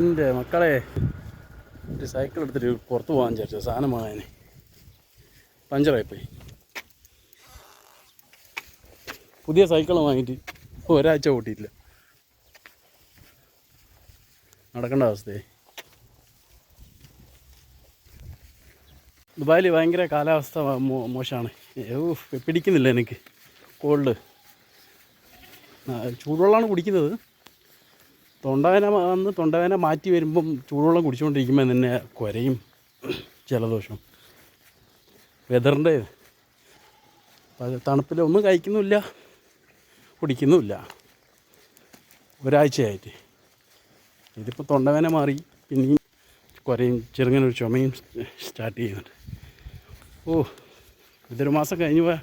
എൻ്റെ മക്കളെ ഒരു സൈക്കിൾ എടുത്തിട്ട് പുറത്ത് പോകാൻ വിചാരിച്ചു. സാധനം വാങ്ങാൻ പഞ്ചറായിപ്പോയി. പുതിയ സൈക്കിൾ വാങ്ങിയിട്ട് ഇപ്പോൾ ഒരാഴ്ച ഓട്ടിയിട്ടില്ല. നടക്കേണ്ട അവസ്ഥയായി. ദുബായിൽ ഭയങ്കര കാലാവസ്ഥ മോശമാണ്. പിടിക്കുന്നില്ല എനിക്ക് കോൾഡ്. ചൂടുവെള്ളമാണ് കുടിക്കുന്നത്. തൊണ്ടവേന മാറ്റി വരുമ്പം ചൂടുവെള്ളം കുടിച്ചുകൊണ്ടിരിക്കുമ്പോൾ തന്നെ കുരയും ജലദോഷവും. വെതറിൻ്റെ തണുപ്പിൽ ഒന്നും കഴിക്കുന്നുമില്ല, കുടിക്കുന്നുമില്ല. ഒരാഴ്ചയായിട്ട് ഇതിപ്പോൾ തൊണ്ടവേന മാറി, പിന്നെയും കുരയും ചെറുങ്ങനൊരു ചുമയും സ്റ്റാർട്ട് ചെയ്യുന്നുണ്ട്. ഇതൊരു മാസം കഴിഞ്ഞ് പോയാൽ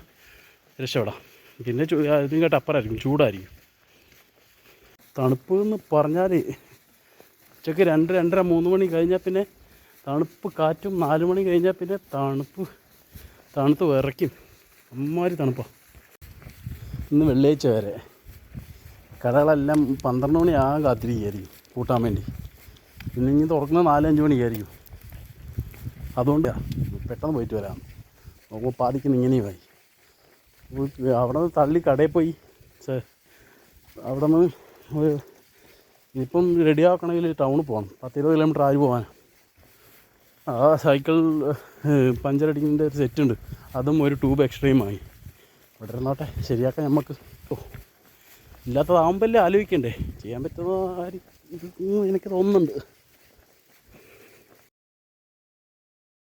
രക്ഷപ്പെടാം. പിന്നെ ഇതിനും കേട്ട് അപ്പറായിരിക്കും, ചൂടായിരിക്കും. തണുപ്പ് എന്ന് പറഞ്ഞാൽ ഉച്ചയ്ക്ക് 2, 2:30, 3 മണി കഴിഞ്ഞാൽ പിന്നെ തണുപ്പ് കാറ്റും. 4 മണി കഴിഞ്ഞാൽ പിന്നെ തണുത്ത് വിറയ്ക്കും. അമ്മാതിരി തണുപ്പാണ്. ഇന്ന് വെള്ളിയാഴ്ച വരെ കടകളെല്ലാം 12 മണി കാത്തിരിക്കുകയായിരിക്കും കൂട്ടാൻ വേണ്ടി. പിന്നെ ഇനി തുറക്കുന്നത് 4-5 മണിക്കായിരിക്കും. അതുകൊണ്ടാണ് പെട്ടെന്ന് പോയിട്ട് വരാം. നോക്കുമ്പോൾ പാതിക്കുന്ന ഇങ്ങനെയുമായി. അവിടെ നിന്ന് തള്ളി കടയിൽ പോയി അവിടെ നിന്ന് ഇപ്പം റെഡിയാക്കണമെങ്കിൽ ടൗണിൽ പോകണം. 10-20 കിലോമീറ്റർ ആയി പോകാൻ. ആ സൈക്കിൾ പഞ്ചറടിക്കുന്നതിൻ്റെ ഒരു സെറ്റുണ്ട്, അതും ഒരു ട്യൂബ് എക്സ്ട്രീമായി. ഇവിടെ ഇരുന്നോട്ടെ, ശരിയാക്കാൻ നമുക്ക്. ഇല്ലാത്തതാകുമ്പോൾ ആലോചിക്കണ്ടേ, ചെയ്യാൻ പറ്റുന്ന എനിക്ക് തോന്നുന്നുണ്ട്.